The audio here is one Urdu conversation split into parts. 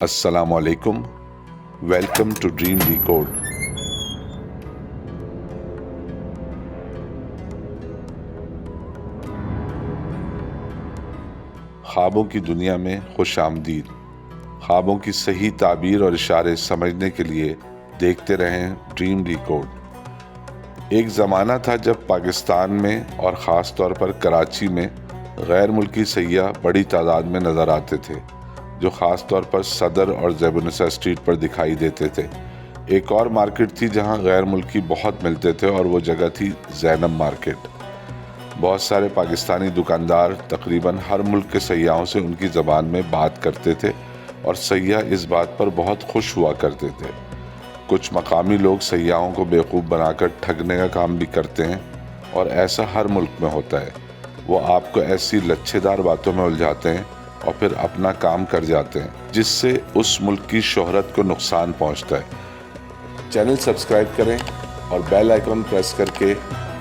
السلام علیکم، ویلکم ٹو ڈریم ڈیکوڈ۔ خوابوں کی دنیا میں خوش آمدید۔ خوابوں کی صحیح تعبیر اور اشارے سمجھنے کے لیے دیکھتے رہیں ڈریم ڈیکوڈ۔ ایک زمانہ تھا جب پاکستان میں اور خاص طور پر کراچی میں غیر ملکی سیاح بڑی تعداد میں نظر آتے تھے، جو خاص طور پر صدر اور زیب النساء اسٹریٹ پر دکھائی دیتے تھے۔ ایک اور مارکیٹ تھی جہاں غیر ملکی بہت ملتے تھے اور وہ جگہ تھی زینب مارکیٹ۔ بہت سارے پاکستانی دکاندار تقریباً ہر ملک کے سیاحوں سے ان کی زبان میں بات کرتے تھے اور سیاح اس بات پر بہت خوش ہوا کرتے تھے۔ کچھ مقامی لوگ سیاحوں کو بیوقوف بنا کر ٹھگنے کا کام بھی کرتے ہیں، اور ایسا ہر ملک میں ہوتا ہے۔ وہ آپ کو ایسی لچھے دار باتوں میں الجھاتے ہیں اور پھر اپنا کام کر جاتے ہیں، جس سے اس ملک کی شہرت کو نقصان پہنچتا ہے۔ چینل سبسکرائب کریں اور بیل آئیکن پریس کر کے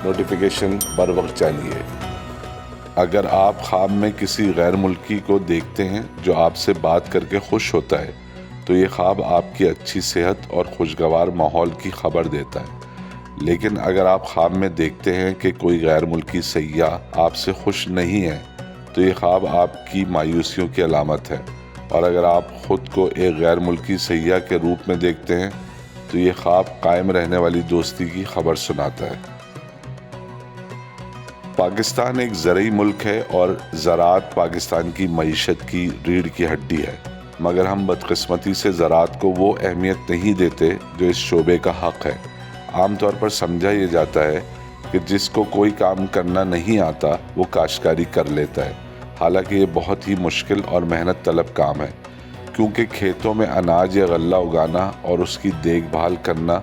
نوٹیفیکیشن بر وقت جانیے۔ اگر آپ خواب میں کسی غیر ملکی کو دیکھتے ہیں جو آپ سے بات کر کے خوش ہوتا ہے، تو یہ خواب آپ کی اچھی صحت اور خوشگوار ماحول کی خبر دیتا ہے۔ لیکن اگر آپ خواب میں دیکھتے ہیں کہ کوئی غیر ملکی سیاح آپ سے خوش نہیں ہے، تو یہ خواب آپ کی مایوسیوں کی علامت ہے، اور اگر آپ خود کو ایک غیر ملکی سیاح کے روپ میں دیکھتے ہیں تو یہ خواب قائم رہنے والی دوستی کی خبر سناتا ہے۔ پاکستان ایک زرعی ملک ہے اور زراعت پاکستان کی معیشت کی ریڑھ کی ہڈی ہے، مگر ہم بدقسمتی سے زراعت کو وہ اہمیت نہیں دیتے جو اس شعبے کا حق ہے۔ عام طور پر سمجھا یہ جاتا ہے کہ جس کو کوئی کام کرنا نہیں آتا وہ کاشتکاری کر لیتا ہے، حالانکہ یہ بہت ہی مشکل اور محنت طلب کام ہے، کیونکہ کھیتوں میں اناج یا غلہ اگانا اور اس کی دیکھ بھال کرنا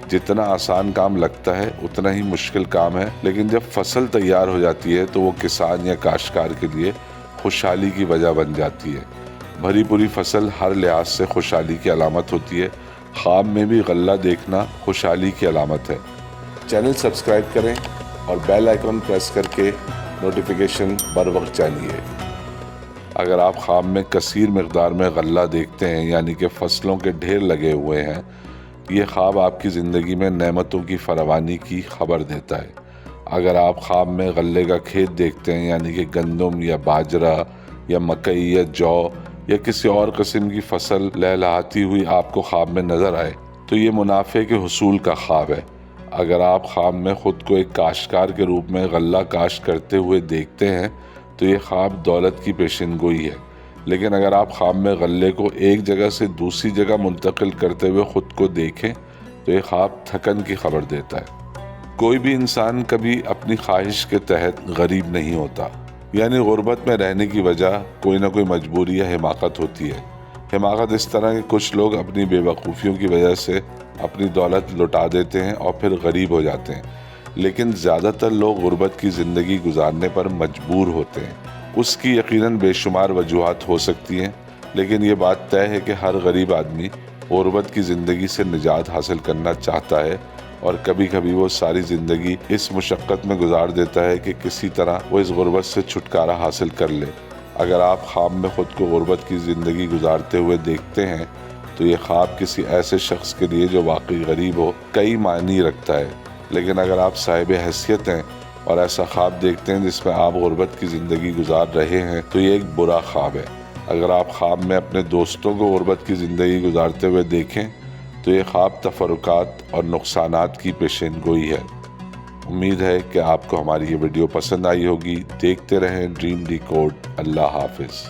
جتنا آسان کام لگتا ہے اتنا ہی مشکل کام ہے۔ لیکن جب فصل تیار ہو جاتی ہے تو وہ کسان یا کاشتکار کے لیے خوشحالی کی وجہ بن جاتی ہے۔ بھری پوری فصل ہر لحاظ سے خوشحالی کی علامت ہوتی ہے۔ خواب میں بھی غلہ دیکھنا خوشحالی کی علامت ہے۔ چینل سبسکرائب کریں اور بیل آئیکن پریس کر کے نوٹیفیکیشن بر وقت جانیے۔ اگر آپ خواب میں کثیر مقدار میں غلہ دیکھتے ہیں، یعنی کہ فصلوں کے ڈھیر لگے ہوئے ہیں، یہ خواب آپ کی زندگی میں نعمتوں کی فراوانی کی خبر دیتا ہے۔ اگر آپ خواب میں غلے کا کھیت دیکھتے ہیں، یعنی کہ گندم یا باجرہ یا مکئی یا جو یا کسی اور قسم کی فصل لہلہاتی ہوئی آپ کو خواب میں نظر آئے، تو یہ منافع کے حصول کا خواب ہے۔ اگر آپ خواب میں خود کو ایک کاشتکار کے روپ میں غلہ کاشت کرتے ہوئے دیکھتے ہیں تو یہ خواب دولت کی پیشن گوئی ہے۔ لیکن اگر آپ خواب میں غلے کو ایک جگہ سے دوسری جگہ منتقل کرتے ہوئے خود کو دیکھیں تو یہ خواب تھکن کی خبر دیتا ہے۔ کوئی بھی انسان کبھی اپنی خواہش کے تحت غریب نہیں ہوتا، یعنی غربت میں رہنے کی وجہ کوئی نہ کوئی مجبوری یا حماقت ہوتی ہے۔ حماقت اس طرح کہ کچھ لوگ اپنی بے وقوفیوں کی وجہ سے اپنی دولت لٹا دیتے ہیں اور پھر غریب ہو جاتے ہیں، لیکن زیادہ تر لوگ غربت کی زندگی گزارنے پر مجبور ہوتے ہیں۔ اس کی یقیناً بے شمار وجوہات ہو سکتی ہیں، لیکن یہ بات طے ہے کہ ہر غریب آدمی غربت کی زندگی سے نجات حاصل کرنا چاہتا ہے، اور کبھی کبھی وہ ساری زندگی اس مشقت میں گزار دیتا ہے کہ کسی طرح وہ اس غربت سے چھٹکارا حاصل کر لے۔ اگر آپ خواب میں خود کو غربت کی زندگی گزارتے ہوئے دیکھتے ہیں تو یہ خواب کسی ایسے شخص کے لیے جو واقعی غریب ہو کئی معنی رکھتا ہے۔ لیکن اگر آپ صاحب حیثیت ہیں اور ایسا خواب دیکھتے ہیں جس میں آپ غربت کی زندگی گزار رہے ہیں تو یہ ایک برا خواب ہے۔ اگر آپ خواب میں اپنے دوستوں کو غربت کی زندگی گزارتے ہوئے دیکھیں تو یہ خواب تفرقات اور نقصانات کی پیشین گوئی ہے۔ امید ہے کہ آپ کو ہماری یہ ویڈیو پسند آئی ہوگی۔ دیکھتے رہیں ڈریم ڈیکوڈ۔ اللہ حافظ۔